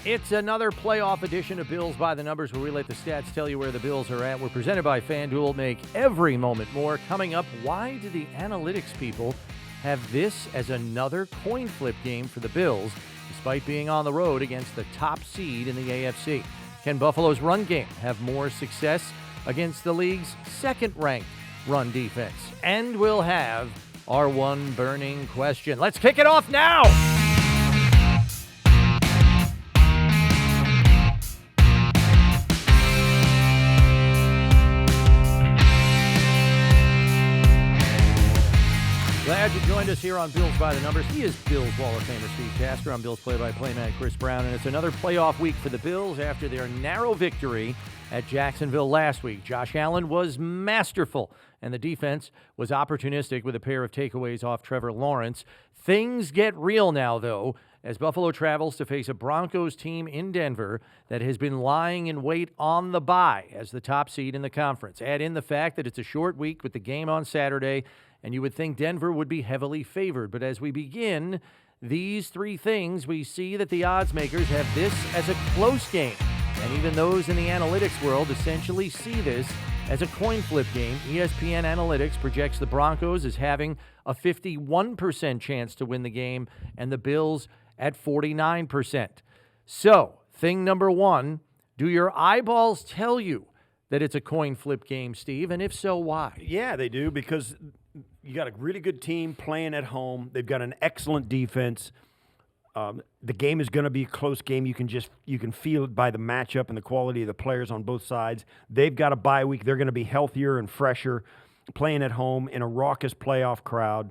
It's another playoff edition of Bills by the Numbers, where we let the stats tell you where the Bills are at. We're presented by FanDuel. Make every moment more. Coming up, why do the analytics people have this as another coin flip game for the Bills, despite being on the road against the top seed in the AFC? Can Buffalo's run game have more success against the league's second-ranked run defense? And we'll have our one burning question. Let's kick it off now! Glad you joined us here on Bills by the Numbers. He is Bills Wall of Famer Steve Tasker. I'm Bills play-by-play man Chris Brown, and it's another playoff week for the Bills after their narrow victory at Jacksonville last week. Josh Allen was masterful, and the defense was opportunistic with a pair of takeaways off Trevor Lawrence. Things get real now, though, as Buffalo travels to face a Broncos team in Denver that has been lying in wait on the bye as the top seed in the conference. Add in the fact that it's a short week with the game on Saturday, and you would think Denver would be heavily favored. But as we begin these three things, we see that the odds makers have this as a close game. And even those in the analytics world essentially see this as a coin flip game. ESPN Analytics projects the Broncos as having a 51% chance to win the game and the Bills at 49%. So, thing number one, do your eyeballs tell you that it's a coin flip game, Steve? And if so, why? Yeah, they do, because you got a really good team playing at home. They've got an excellent defense. The game is going to be a close game. You can feel it by the matchup and the quality of the players on both sides. They've got a bye week. They're going to be healthier and fresher, playing at home in a raucous playoff crowd.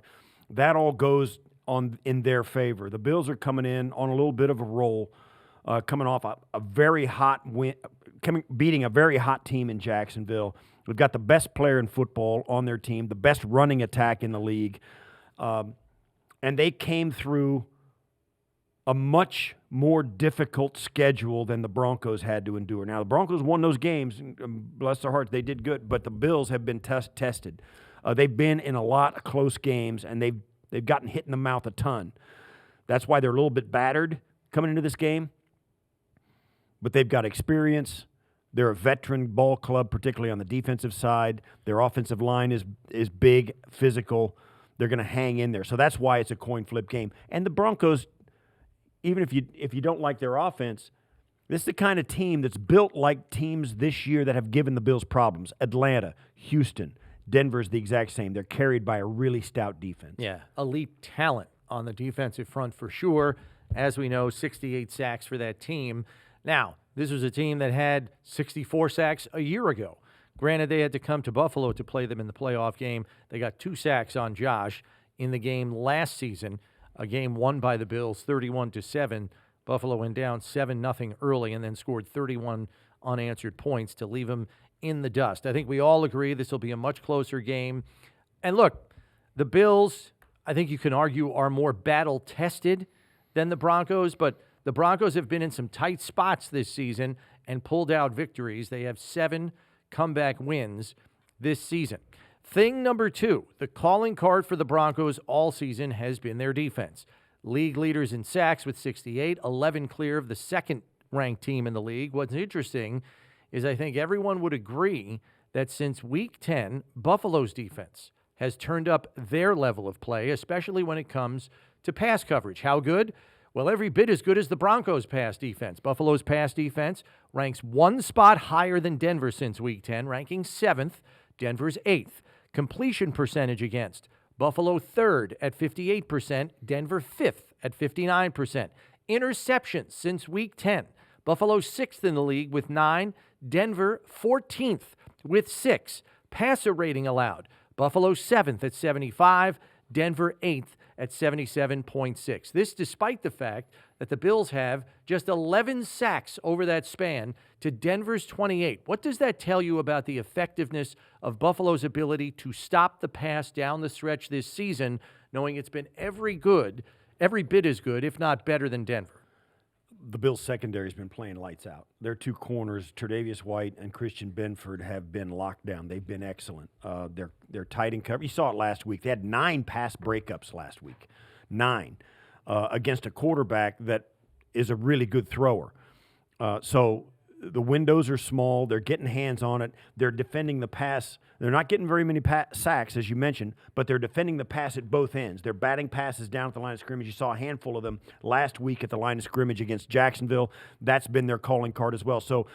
That all goes on in their favor. The Bills are coming in on a little bit of a roll, coming off a very hot win, beating a very hot team in Jacksonville. We've got the best player in football on their team, the best running attack in the league, and they came through a much more difficult schedule than the Broncos had to endure. Now, the Broncos won those games, bless their hearts, they did good, but the Bills have been tested. They've been in a lot of close games, and they've gotten hit in the mouth a ton. That's why they're a little bit battered coming into this game, but they've got experience. They're a veteran ball club, particularly on the defensive side. Their offensive line is big, physical. They're going to hang in there. So that's why it's a coin flip game. And the Broncos, even if you don't like their offense, this is the kind of team that's built like teams this year that have given the Bills problems. Atlanta, Houston, Denver's the exact same. They're carried by a really stout defense. Yeah, elite talent on the defensive front for sure. As we know, 68 sacks for that team. Now, this was a team that had 64 sacks a year ago. Granted, they had to come to Buffalo to play them in the playoff game. They got 2 sacks on Josh in the game last season, a game won by the Bills 31-7. Buffalo went down 7-0 early and then scored 31 unanswered points to leave them in the dust. I think we all agree this will be a much closer game. And look, the Bills, I think you can argue, are more battle-tested than the Broncos, but the Broncos have been in some tight spots this season and pulled out victories. They have 7 comeback wins this season. Thing number 2, the calling card for the Broncos all season has been their defense. League leaders in sacks with 68, 11 clear of the second-ranked team in the league. What's interesting is I think everyone would agree that since Week 10, Buffalo's defense has turned up their level of play, especially when it comes to pass coverage. How good? Well, every bit as good as the Broncos' pass defense. Buffalo's pass defense ranks 1 spot higher than Denver since Week 10, ranking 7th, Denver's 8th. Completion percentage against, Buffalo 3rd at 58%, Denver 5th at 59%. Interceptions since Week 10, Buffalo 6th in the league with 9, Denver 14th with 6. Passer rating allowed, Buffalo 7th at 75, Denver 8th at 77.6. This despite the fact that the Bills have just 11 sacks over that span to Denver's 28. What does that tell you about the effectiveness of Buffalo's ability to stop the pass down the stretch this season, knowing it's been every bit as good, if not better than Denver? The Bills' secondary has been playing lights out. Their 2 corners, Tre'Davious White and Christian Benford, have been locked down. They've been excellent. They're tight in cover. You saw it last week. They had 9 pass breakups last week. 9 against a quarterback that is a really good thrower. So the windows are small. They're getting hands on it. They're defending the pass. They're not getting very many sacks, as you mentioned, but they're defending the pass at both ends. They're batting passes down at the line of scrimmage. You saw a handful of them last week at the line of scrimmage against Jacksonville. That's been their calling card as well. So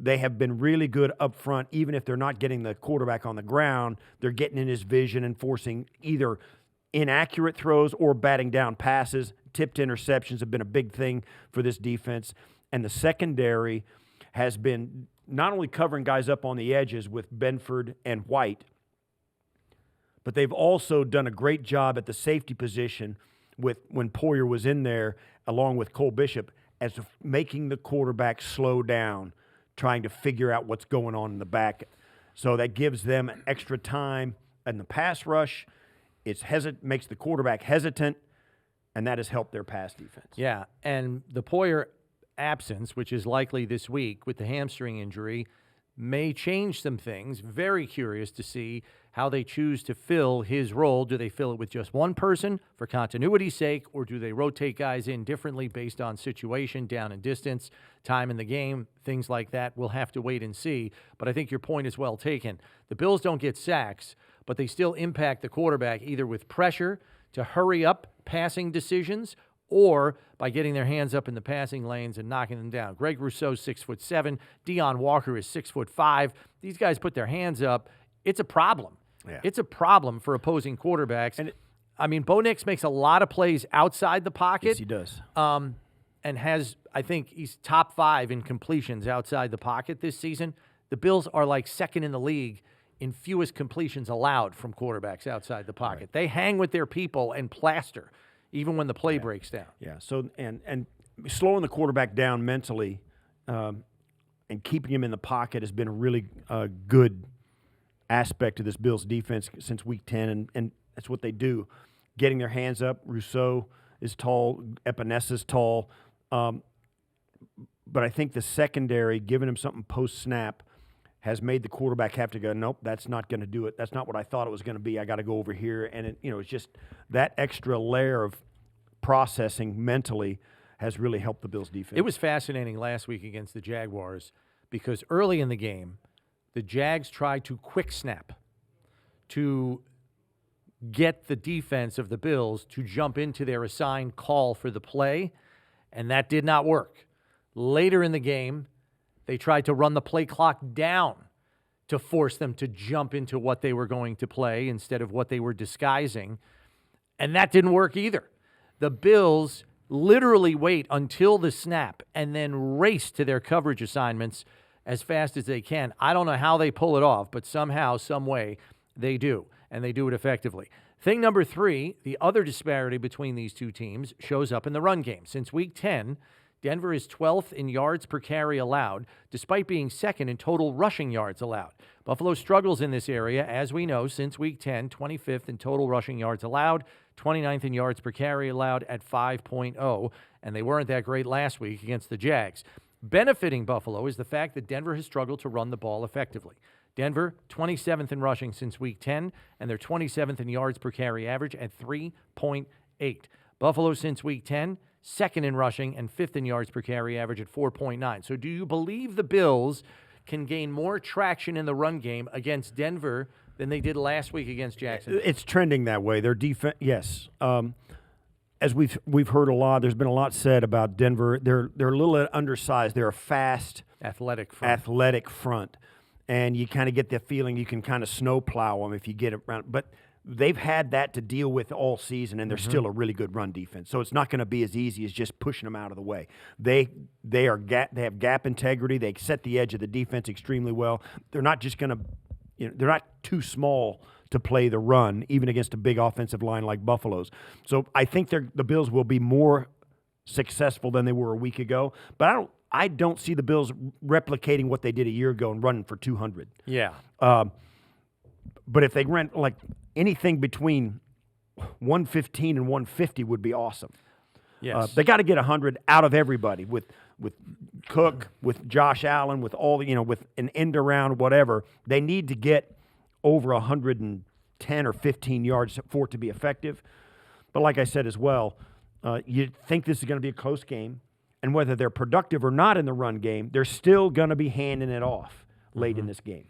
they have been really good up front. Even if they're not getting the quarterback on the ground, they're getting in his vision and forcing either inaccurate throws or batting down passes. Tipped interceptions have been a big thing for this defense. And the secondary has been not only covering guys up on the edges with Benford and White, but they've also done a great job at the safety position with when Poyer was in there, along with Cole Bishop, as making the quarterback slow down, trying to figure out what's going on in the back. So that gives them extra time in the pass rush. It makes the quarterback hesitant, and that has helped their pass defense. Yeah, and the Poyer absence, which is likely this week with the hamstring injury, may change some things. Very curious to see how they choose to fill his role. Do they fill it with just one person for continuity's sake, or do they rotate guys in differently based on situation, down and distance, time in the game, things like that? We'll have to wait and see. But I think your point is well taken. The Bills don't get sacks, but they still impact the quarterback either with pressure to hurry up passing decisions or by getting their hands up in the passing lanes and knocking them down. Greg Rousseau's 6'7". Deion Walker is 6'5". These guys put their hands up. It's a problem. Yeah. It's a problem for opposing quarterbacks. And Bo Nix makes a lot of plays outside the pocket. Yes, he does. And I think he's top 5 in completions outside the pocket this season. The Bills are like second in the league in fewest completions allowed from quarterbacks outside the pocket. Right. They hang with their people and plaster, even when the play breaks down. Yeah. So and slowing the quarterback down mentally, and keeping him in the pocket has been a really good aspect of this Bills defense since Week 10, and that's what they do, getting their hands up. Rousseau is tall, Epenesa's tall, but I think the secondary, giving him something post snap, has made the quarterback have to go, nope, that's not going to do it. That's not what I thought it was going to be. I got to go over here. And, it's just that extra layer of processing mentally has really helped the Bills' defense. It was fascinating last week against the Jaguars because early in the game, the Jags tried to quick snap to get the defense of the Bills to jump into their assigned call for the play, and that did not work. Later in the game, they tried to run the play clock down to force them to jump into what they were going to play instead of what they were disguising. And that didn't work either. The Bills literally wait until the snap and then race to their coverage assignments as fast as they can. I don't know how they pull it off, but somehow, some way, they do, and they do it effectively. Thing number 3, the other disparity between these two teams shows up in the run game. Since Week 10, Denver is 12th in yards per carry allowed, despite being second in total rushing yards allowed. Buffalo struggles in this area, as we know, since Week 10, 25th in total rushing yards allowed, 29th in yards per carry allowed at 5.0, and they weren't that great last week against the Jags. Benefiting Buffalo is the fact that Denver has struggled to run the ball effectively. Denver, 27th in rushing since Week 10, and they're 27th in yards per carry average at 3.8. Buffalo since Week 10, second in rushing and 5th in yards per carry average at 4.9. So do you believe the Bills can gain more traction in the run game against Denver than they did last week against Jacksonville? It's trending that way. Their defense, yes. As we've heard a lot, there's been a lot said about Denver. They're a little undersized. They're a fast, athletic front. And you kind of get the feeling you can kind of snowplow them if you get around. But they've had that to deal with all season, and they're still a really good run defense. So it's not going to be as easy as just pushing them out of the way. They have gap integrity. They set the edge of the defense extremely well. They're not just going to, they're not too small to play the run, even against a big offensive line like Buffalo's. So I think the Bills will be more successful than they were a week ago. But I don't see the Bills replicating what they did a year ago and running for 200. Yeah. But if they run like anything between 115 and 150 would be awesome. Yes. They got to get 100 out of everybody with Cook, with Josh Allen, with all with an end around, whatever. They need to get over 110 or 15 yards for it to be effective. But like I said as well, you think this is going to be a close game. And whether they're productive or not in the run game, they're still going to be handing it off late in this game.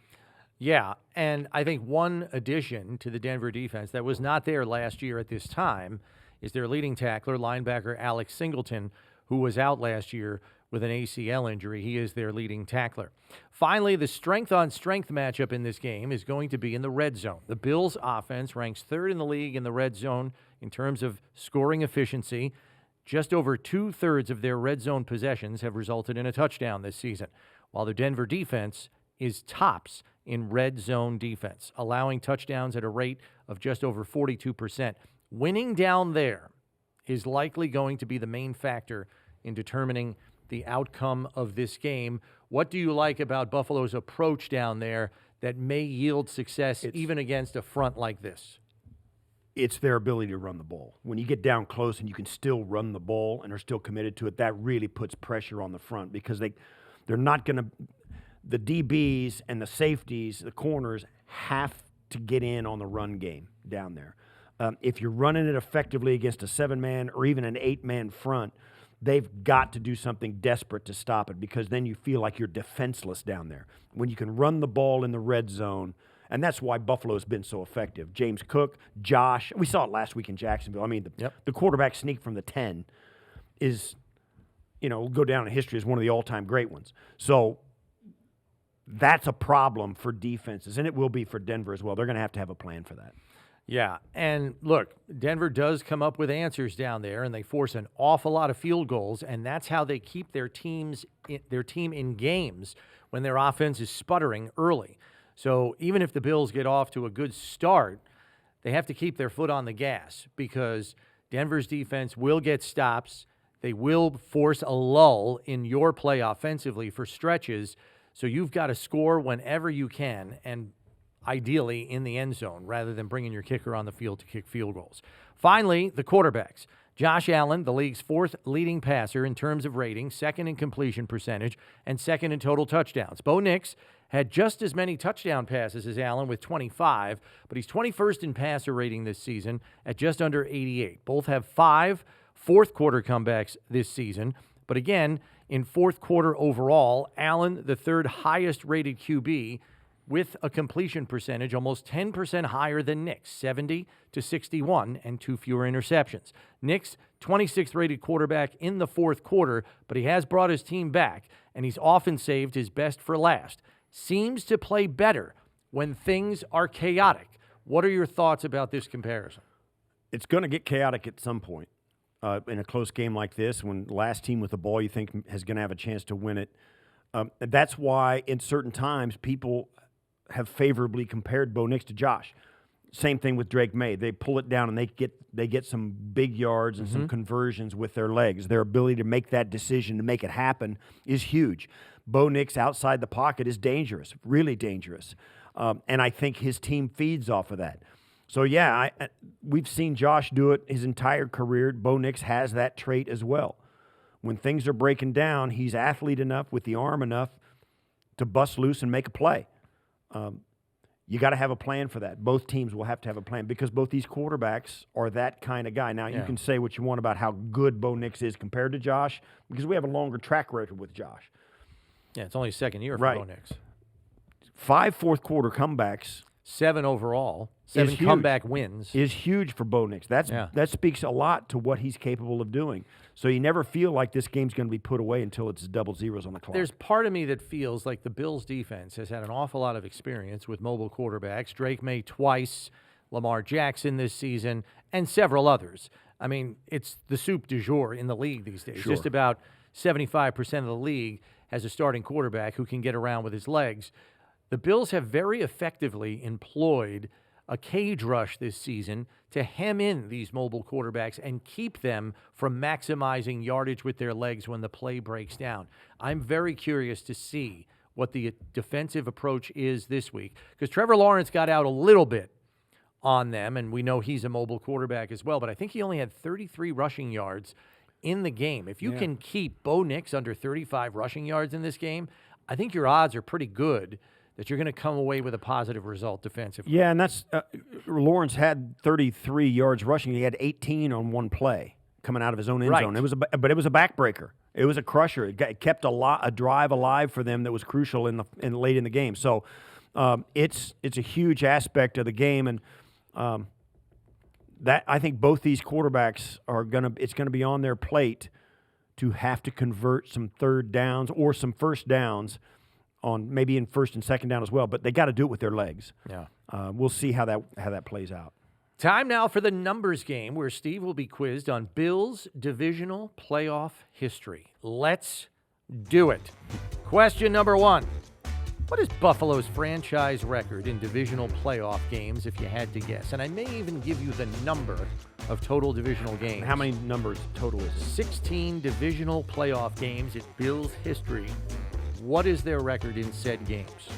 Yeah, and I think one addition to the Denver defense that was not there last year at this time is their leading tackler, linebacker Alex Singleton, who was out last year with an ACL injury. He is their leading tackler. Finally, the strength-on-strength matchup in this game is going to be in the red zone. The Bills' offense ranks third in the league in the red zone in terms of scoring efficiency. Just over 2/3 of their red zone possessions have resulted in a touchdown this season, while the Denver defense is tops in red zone defense, allowing touchdowns at a rate of just over 42%. Winning down there is likely going to be the main factor in determining the outcome of this game. What do you like about Buffalo's approach down there that may yield success even against a front like this? It's their ability to run the ball. When you get down close and you can still run the ball and are still committed to it, that really puts pressure on the front because they're not going to – the DBs and the safeties, the corners, have to get in on the run game down there. If you're running it effectively against a 7-man or even an 8-man front, they've got to do something desperate to stop it because then you feel like you're defenseless down there. When you can run the ball in the red zone – and that's why Buffalo's been so effective. James Cook, Josh, we saw it last week in Jacksonville. I mean, the quarterback sneak from the 10 is, will go down in history as one of the all-time great ones. So that's a problem for defenses, and it will be for Denver as well. They're going to have a plan for that. Yeah, and look, Denver does come up with answers down there, and they force an awful lot of field goals, and that's how they keep their team in games when their offense is sputtering early. So even if the Bills get off to a good start, they have to keep their foot on the gas because Denver's defense will get stops. They will force a lull in your play offensively for stretches. So you've got to score whenever you can, and ideally in the end zone rather than bringing your kicker on the field to kick field goals. Finally, the quarterbacks. Josh Allen, the league's 4th leading passer in terms of rating, 2nd in completion percentage, and 2nd in total touchdowns. Bo Nix had just as many touchdown passes as Allen with 25, but he's 21st in passer rating this season at just under 88. Both have 5 fourth-quarter comebacks this season, but again, in fourth quarter overall, Allen, the 3rd highest-rated QB, with a completion percentage almost 10% higher than Nix, 70-61, and 2 fewer interceptions. Nix, 26th rated quarterback in the fourth quarter, but he has brought his team back, and he's often saved his best for last. Seems to play better when things are chaotic. What are your thoughts about this comparison? It's going to get chaotic at some point in a close game like this when the last team with the ball you think is going to have a chance to win it. That's why in certain times people have favorably compared Bo Nix to Josh. Same thing with Drake May. They pull it down and they get some big yards and some conversions with their legs. Their ability to make that decision, to make it happen, is huge. Bo Nix outside the pocket is dangerous, really dangerous. And I think his team feeds off of that. So, yeah, we've seen Josh do it his entire career. Bo Nix has that trait as well. When things are breaking down, he's athlete enough with the arm enough to bust loose and make a play. You got to have a plan for that. Both teams will have to have a plan because both these quarterbacks are that kind of guy. Now, you can say what you want about how good Bo Nix is compared to Josh because we have a longer track record with Josh. Yeah, it's only his second year for Bo Nix. 5 fourth-quarter comebacks. 7 overall. 7 comeback wins. Is huge for Bo Nix. That speaks a lot to what he's capable of doing. So you never feel like this game's going to be put away until it's double zeros on the clock. There's part of me that feels like the Bills' defense has had an awful lot of experience with mobile quarterbacks. Drake May twice, Lamar Jackson this season, and several others. I mean, it's the soup du jour in the league these days. Sure. Just about 75% of the league has a starting quarterback who can get around with his legs. The Bills have very effectively employed a cage rush this season to hem in these mobile quarterbacks and keep them from maximizing yardage with their legs when the play breaks down. I'm very curious to see what the defensive approach is this week because Trevor Lawrence got out a little bit on them, and we know he's a mobile quarterback as well, but I think he only had 33 rushing yards in the game. If you can keep Bo Nix under 35 rushing yards in this game, I think your odds are pretty good that you're going to come away with a positive result defensively. Yeah, and that's Lawrence had 33 yards rushing. He had 18 on one play coming out of his own end zone. It was a backbreaker. It was a crusher. It kept a drive alive for them that was crucial late in the game. So it's a huge aspect of the game, and that I think both these quarterbacks it's gonna be on their plate to have to convert some third downs or some first downs on maybe in first and second down as well. But they got to do it with their legs. Yeah. We'll see how that plays out. Time now for the numbers game, where Steve will be quizzed on Bills Divisional Playoff history. Let's do it. Question number 1. What is Buffalo's franchise record in divisional playoff games, if you had to guess? And I may even give you the number of total divisional games. How many numbers total is it? 16 divisional playoff games in Bills history. What is their record in said games?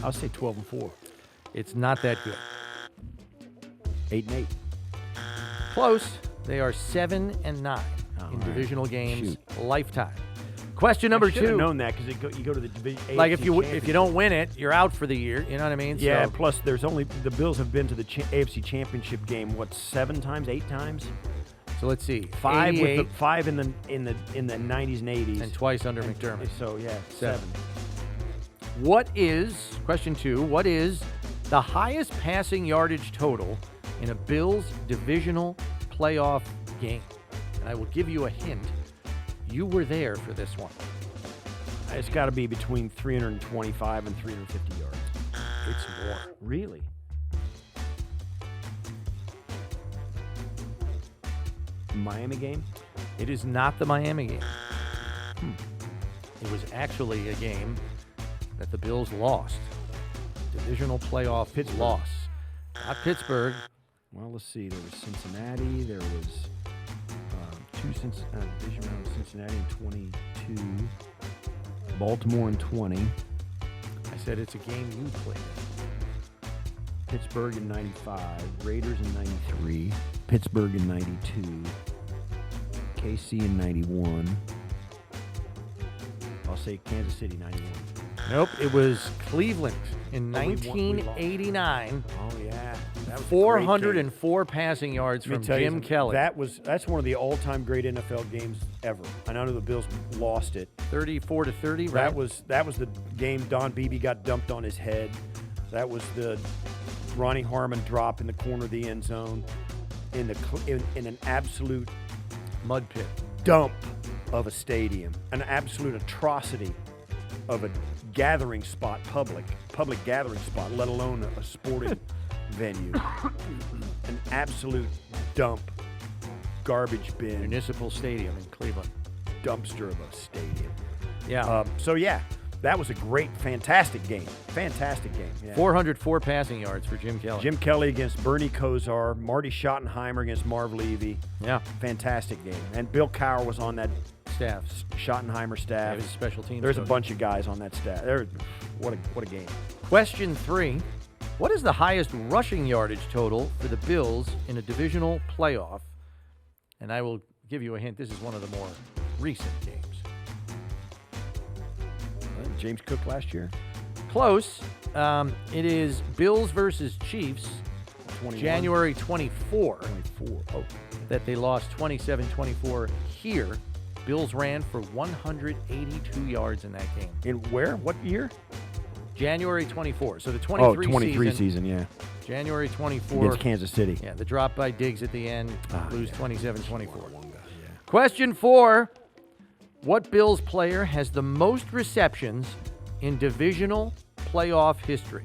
I'll say 12-4. It's not that good. 8-8. Close. They are 7-9 in divisional games lifetime. Question number 2. I should have known that because you go to the division. Like if you don't win it, you're out for the year. You know what I mean? Yeah. So, Plus, the Bills have been to the AFC Championship game 7 times, 8 times. so let's see. 5 with 88 5 in the 90s and 80s, and twice under McDermott. So yeah, 7. 7. Question 2, what is the highest passing yardage total in a Bills divisional playoff game? And I will give you a hint. You were there for this one. It's got to be between 325 and 350 yards. It's more. Really? Miami game? It is not the Miami game. It was actually a game that the Bills lost. Divisional playoff loss. Not Pittsburgh. Well, let's see. There was Cincinnati. There was division round of Cincinnati in 22. Baltimore in 20. I said it's a game you played in. Pittsburgh in 95. Raiders in 93. Pittsburgh in 92. KC in 91. I'll say Kansas City 91. Nope, it was Cleveland in Oh, we won- 1989. Oh yeah, that was 404 passing yards Let me from tell you Jim something. Kelly. That's one of the all-time great NFL games ever. I know the Bills lost it. 34-30, right? That was the game Don Beebe got dumped on his head. That was the Ronnie Harmon drop in the corner of the end zone in an absolute mud pit. dump of a stadium, an absolute atrocity of a gathering spot, public gathering spot, let alone a sporting venue. An absolute dump, garbage bin, Municipal Stadium in Cleveland. dumpster of a stadium. Yeah. So yeah, that was a great, fantastic game. Fantastic game. Yeah. 404 passing yards for Jim Kelly. Jim Kelly against Bernie Kosar, Marty Schottenheimer against Marv Levy. Yeah. Fantastic game. And Bill Cowher was on that Staff. Schottenheimer Yeah, staff. he was a special teams There's a coach. bunch of guys on that staff. What a game. Question 3. What is the highest rushing yardage total for the Bills in a divisional playoff? And I will give you a hint. This is one of the more recent games. James Cook last year. Close. It is Bills versus Chiefs, 21. January 24, 24. Oh, that they lost 27-24 here. Bills ran for 182 yards in that game. in where? What year? January 24. So the 23, 23 season, yeah. January 24. Against Kansas City. Yeah, the drop by Diggs at the end, lose 27-24. Yeah. Question 4. What Bills player has the most receptions in divisional playoff history?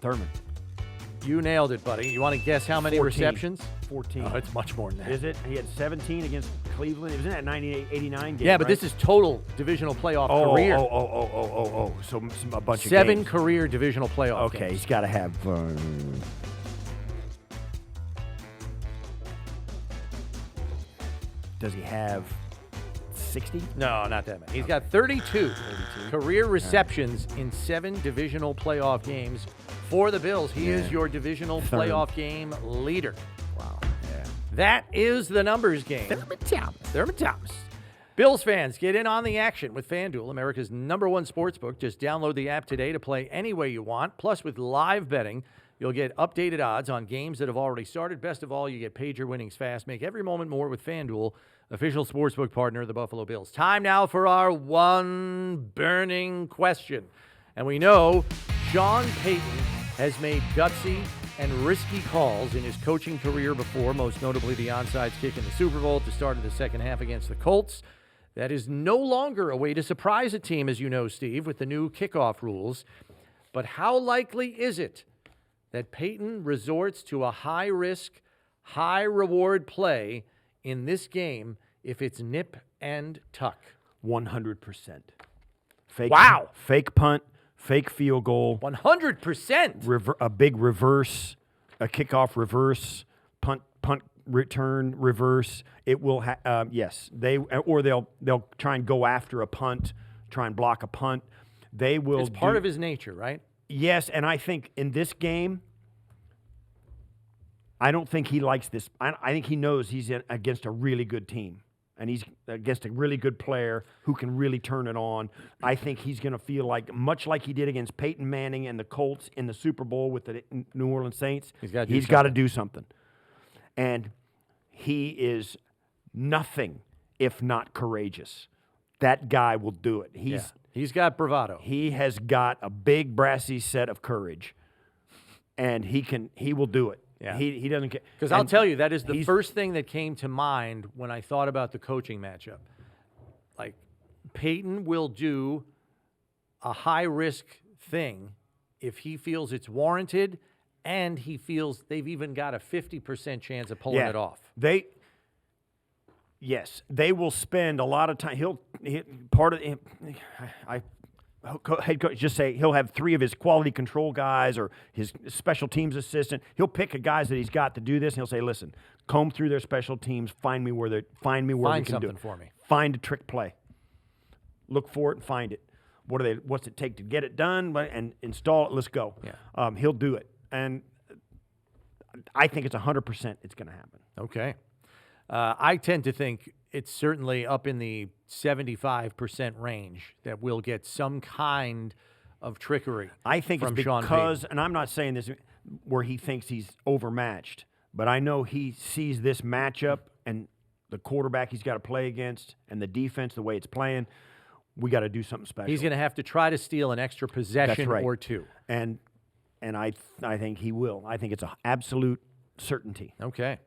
Thurman. You nailed it, buddy. You want to guess how many 14. receptions? 14. Oh, it's much more than that. Is it? He had 17 against Cleveland. It was in that 89 game. Yeah, but right? this is total divisional playoff Oh, career. oh. So a bunch of 7 games. career divisional playoff Okay, games. he's got to have. Does he have 60? No, not that many. He's got 32 career receptions in 7 divisional playoff games for the Bills. He is your divisional Third. playoff game leader. Wow. Yeah. That is the numbers game. Thurman Thomas. Bills fans, get in on the action with FanDuel, America's #1 sportsbook. Just download the app today to play any way you want. Plus, with live betting, you'll get updated odds on games that have already started. Best of all, you get paid your winnings fast. Make every moment more with FanDuel, official sportsbook partner of the Buffalo Bills. Time now for our one burning question. And we know Sean Payton has made gutsy and risky calls in his coaching career before, most notably the onside kick in the Super Bowl at the start of the second half against the Colts. That is no longer a way to surprise a team, as you know, Steve, with the new kickoff rules. But how likely is it that Payton resorts to a high-risk, high-reward play in this game if it's nip and tuck? 100%. Wow. Fake punt, fake field goal. 100%. A big reverse, a kickoff reverse, punt return reverse. It will yes, they'll try and go after a punt, try and block a punt. They will. It's part of his nature, right? Yes, and I think in this game, I don't think he likes this. I think he knows he's against a really good team, and he's against a really good player who can really turn it on. I think he's going to feel like, much like he did against Peyton Manning and the Colts in the Super Bowl with the New Orleans Saints, he's got to do something. And he is nothing if not courageous. That guy will do it. He's got bravado. He has got a big brassy set of courage, and he will do it. Yeah. He doesn't care. Because I'll tell you, that is the first thing that came to mind when I thought about the coaching matchup. Like, Peyton will do a high-risk thing if he feels it's warranted, and he feels they've even got a 50% chance of pulling it off. They will spend a lot of time. Head coach just say he'll have 3 of his quality control guys or his special teams assistant. He'll pick the guys that he's got to do this, and he'll say, "Listen, comb through their special teams, find me where we can do it. For me. Find a trick play. Look for it and find it. What's it take to get it done and install it? Let's go." Yeah. He'll do it, and I think it's 100%. It's going to happen. Okay. I tend to think it's certainly up in the 75% range that we'll get some kind of trickery. I think from it's Sean because, Payton. and I'm not saying this where he thinks he's overmatched, but I know he sees this matchup and the quarterback he's got to play against and the defense, the way it's playing. We got to do something special. He's going to have to try to steal an extra possession or two. And I think he will. I think it's an absolute certainty. Okay.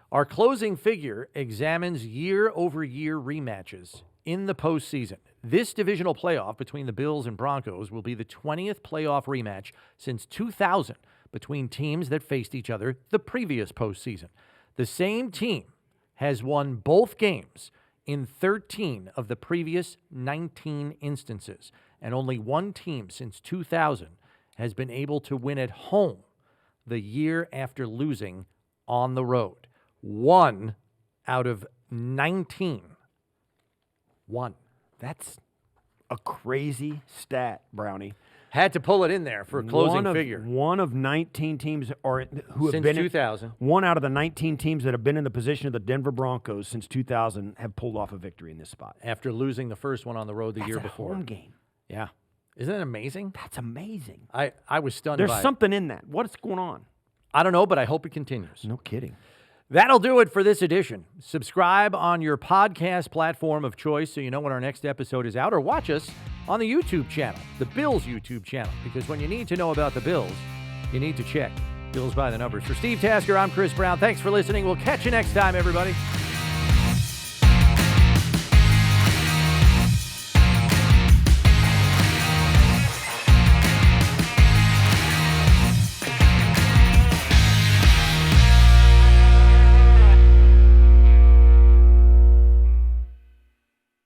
Our closing figure examines year-over-year rematches in the postseason. This divisional playoff between the Bills and Broncos will be the 20th playoff rematch since 2000 between teams that faced each other the previous postseason. The same team has won both games in 13 of the previous 19 instances, and only one team since 2000 has been able to win at home the year after losing on the road. 1 out of 19. 1. That's a crazy stat, Brownie. Had to pull it in there for a closing figure. One of 19 teams who have since been 2000. One out of the 19 teams that have been in the position of the Denver Broncos since 2000 have pulled off a victory in this spot. After losing the first one on the road the year That's a before. home game. Yeah. Isn't that amazing? That's amazing. I was stunned There's by something in that. What's going on? I don't know, but I hope it continues. No kidding. That'll do it for this edition. Subscribe on your podcast platform of choice so you know when our next episode is out, or watch us on the YouTube channel, the Bills YouTube channel, because when you need to know about the Bills, you need to check Bills by the Numbers. For Steve Tasker, I'm Chris Brown. Thanks for listening. We'll catch you next time, everybody.